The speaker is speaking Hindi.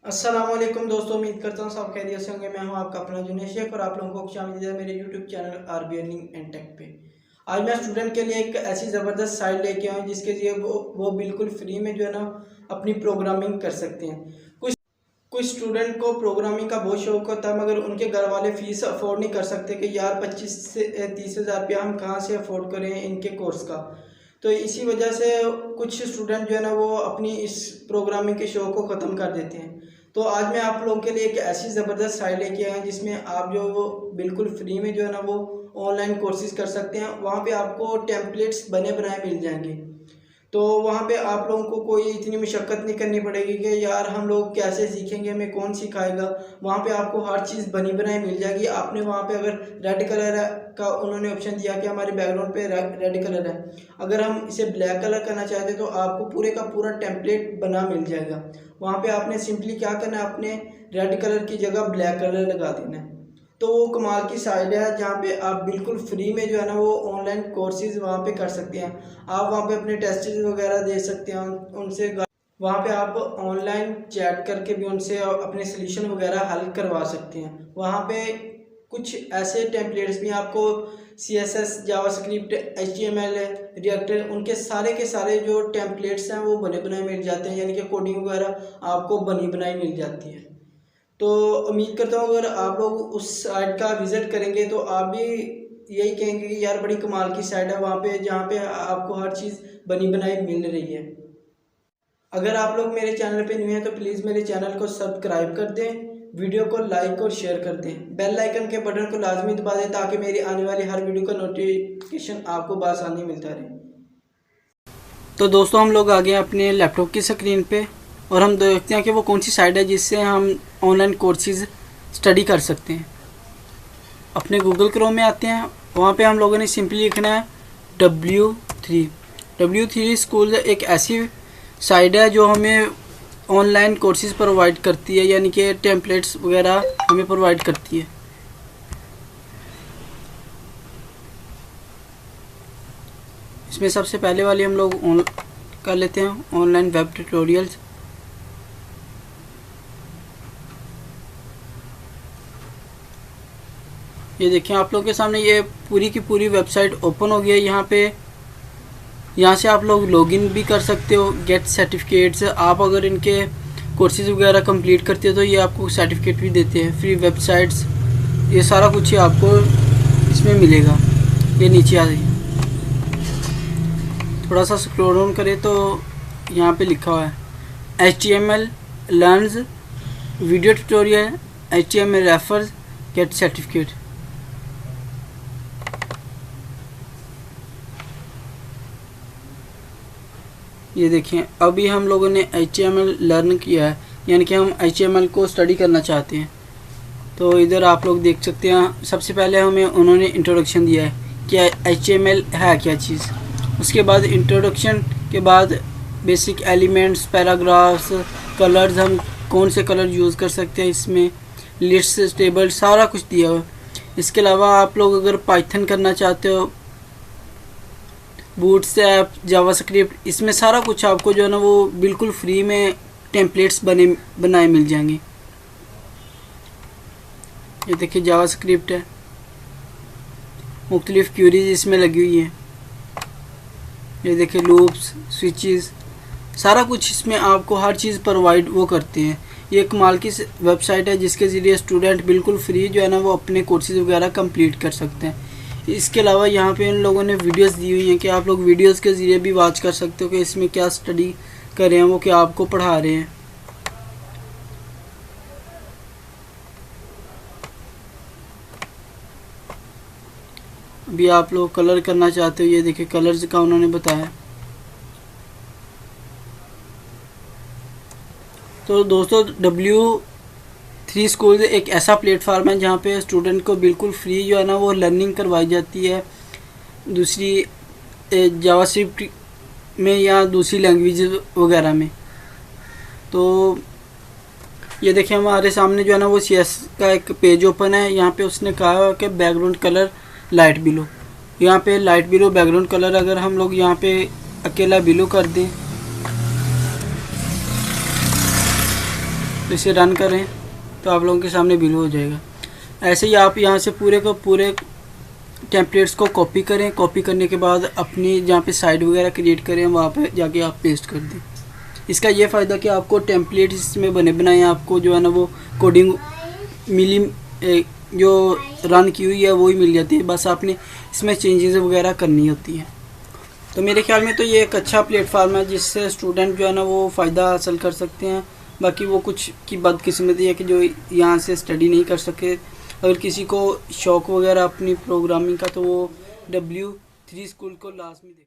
अस्सलामुअलैकुम दोस्तों, उम्मीद करता हूँ सब खैरियत से होंगे। मैं हूँ आपका अपना जुनेश शेख और आप लोगों को खुशामदीद है मेरे YouTube channel RB Earning and Tech पे। आज मैं स्टूडेंट के लिए एक ऐसी ज़बरदस्त साइट लेके आया हूँ जिसके लिए वो बिल्कुल फ्री में जो है ना अपनी प्रोग्रामिंग कर सकते हैं। कुछ स्टूडेंट को प्रोग्रामिंग का बहुत शौक होता है, मगर उनके घर वाले फीस अफोर्ड नहीं कर सकते कि यार 25 से 30 हज़ार रुपया हम कहाँ से अफोर्ड करें इनके कोर्स का। तो इसी वजह से कुछ स्टूडेंट जो है ना वो अपनी इस प्रोग्रामिंग के शौक को ख़त्म कर देते हैं। तो आज मैं आप लोगों के लिए एक ऐसी ज़बरदस्त साइट लेके आया हूं जिसमें आप जो वो बिल्कुल फ्री में जो है ना वो ऑनलाइन कोर्सेज कर सकते हैं। वहाँ पे आपको टेम्पलेट्स बने बनाए मिल जाएंगे। तो वहाँ पे आप लोगों को कोई इतनी मशक्क़त नहीं करनी पड़ेगी कि यार हम लोग कैसे सीखेंगे, हमें कौन सिखाएगा। वहाँ पे आपको हर चीज़ बनी बनाई मिल जाएगी। आपने वहाँ पे अगर रेड कलर का उन्होंने ऑप्शन दिया कि हमारे बैकग्राउंड पे रेड कलर है, अगर हम इसे ब्लैक कलर करना चाहते तो आपको पूरे का पूरा टेम्पलेट बना मिल जाएगा। वहाँ पे आपने सिंपली क्या करना है, आपने रेड कलर की जगह ब्लैक कलर लगा देना है। तो वो कमाल की साइट है जहाँ पे आप बिल्कुल फ्री में जो है ना वो ऑनलाइन कोर्सेज वहाँ पे कर सकते हैं। आप वहाँ पे अपने टेस्ट वगैरह दे सकते हैं उनसे। वहाँ पे आप ऑनलाइन चैट करके भी उनसे अपने सोल्यूशन वगैरह हल करवा सकते हैं। वहाँ पे कुछ ऐसे टेम्पलेट्स भी आपको CSS, जावास्क्रिप्ट, HTML, रिएक्ट, उनके सारे के सारे जो टेम्पलेट्स हैं वो बने बनाए मिल जाते हैं, यानी कि कोडिंग वगैरह आपको बनी बनाई मिल जाती है। तो उम्मीद करता हूँ अगर आप लोग उस साइट का विज़िट करेंगे तो आप भी यही कहेंगे कि यार बड़ी कमाल की साइट है, वहाँ पे जहाँ पे आपको हर चीज़ बनी बनाई मिल रही है। अगर आप लोग मेरे चैनल पे न्यू हैं तो प्लीज़ मेरे चैनल को सब्सक्राइब कर दें, वीडियो को लाइक और शेयर कर दें, बेल आइकन के बटन को लाजमी दबा दें ताकि मेरी आने वाली हर वीडियो का नोटिफिकेशन आपको बआसानी मिलता रहे। तो दोस्तों हम लोग आ गए अपने लैपटॉप की स्क्रीन पे और हम देखते हैं कि वो कौन सी साइट है जिससे हम ऑनलाइन कोर्सेज स्टडी कर सकते हैं। अपने गूगल क्रोम में आते हैं, वहाँ पे हम लोगों ने सिंपली लिखना है W3 स्कूल। एक ऐसी साइट है जो हमें ऑनलाइन कोर्सेज प्रोवाइड करती है, यानी कि टेम्पलेट्स वगैरह हमें प्रोवाइड करती है। इसमें सबसे पहले वाली हम लोग कर लेते हैं ऑनलाइन वेब ट्यूटोरियल्स। ये देखें आप लोगों के सामने ये पूरी की पूरी वेबसाइट ओपन हो गई है। यहाँ से आप लोग लॉगिन भी कर सकते हो, गेट सर्टिफिकेट्स। आप अगर इनके कोर्सेज वगैरह कंप्लीट करते हो तो ये आपको सर्टिफिकेट भी देते हैं, फ्री वेबसाइट्स, ये सारा कुछ ही आपको इसमें मिलेगा। ये नीचे आ जाइए, थोड़ा सा स्क्रॉल डाउन करें तो यहाँ पे लिखा हुआ है HTML learns, video tutorial, HTML refers, gate certificate. ये देखें अभी हम लोगों ने HTML लर्न किया है, यानी कि हम HTML को स्टडी करना चाहते हैं। तो इधर आप लोग देख सकते हैं सबसे पहले हमें उन्होंने इंट्रोडक्शन दिया है कि HTML है क्या चीज़। उसके बाद इंट्रोडक्शन के बाद बेसिक एलिमेंट्स, पैराग्राफ्स, कलर्स, हम कौन से कलर यूज़ कर सकते हैं इसमें, लिस्ट, टेबल, सारा कुछ दिया हुआ। इसके अलावा आप लोग अगर पाइथन करना चाहते हो, बूटस्ट्रैप, जावास्क्रिप्ट, इसमें सारा कुछ आपको जो है ना वो बिल्कुल फ्री में टेम्पलेट्स बनाए मिल जाएंगे। ये देखिए जावास्क्रिप्ट है, मुख्तलिफ क्यूरीज इसमें लगी हुई है। ये देखिए लूप्स, स्विचेस, सारा कुछ इसमें आपको हर चीज़ प्रोवाइड वो करते हैं। ये कमाल की वेबसाइट है जिसके ज़रिए स्टूडेंट बिल्कुल फ्री जो है ना वो अपने कोर्सेज वगैरह कंप्लीट कर सकते हैं। इसके अलावा यहाँ पे इन लोगों ने वीडियोस दी हुई हैं कि आप लोग वीडियोस के ज़रिए भी वॉच कर सकते हो कि इसमें क्या स्टडी कर रहे हैं, वो क्या आपको पढ़ा रहे हैं। अभी आप लोग कलर करना चाहते हो, ये देखिए कलर्स का उन्होंने बताया। तो दोस्तों W3 स्कूल एक ऐसा प्लेटफार्म है जहाँ पे स्टूडेंट को बिल्कुल फ्री जो है ना वो लर्निंग करवाई जाती है, दूसरी जावास्क्रिप्ट में या दूसरी लैंग्वेज वगैरह में। तो ये देखिए हमारे सामने जो है ना वो CS का एक पेज ओपन है। यहाँ पे उसने कहा कि बैकग्राउंड कलर लाइट बिलो, यहाँ पे लाइट बिलो बैकग्राउंड कलर अगर हम लोग यहाँ पे अकेला बिलो कर दें तो इसे रन करें तो आप लोगों के सामने बिलो हो जाएगा। ऐसे ही आप यहाँ से पूरे को पूरे टेम्पलेट्स को कॉपी करें। कॉपी करने के बाद अपनी जहाँ पे साइट वगैरह क्रिएट करें वहाँ पे जाके आप पेस्ट कर दें। इसका ये फ़ायदा कि आपको टेम्पलेट्स इसमें बने बनाए आपको जो है ना वो कोडिंग मिली जो रन की हुई है वही मिल जाती है, बस आपने इसमें चेंजेस वगैरह करनी होती है। तो मेरे ख्याल में तो ये एक अच्छा प्लेटफार्म है जिससे स्टूडेंट जो है ना वो फ़ायदा हासिल कर सकते हैं। बाकी वो कुछ की बदकिस्मती है कि जो यहाँ से स्टडी नहीं कर सके। अगर किसी को शौक़ वगैरह अपनी प्रोग्रामिंग का तो वो W3 स्कूल को लाजमी देखें।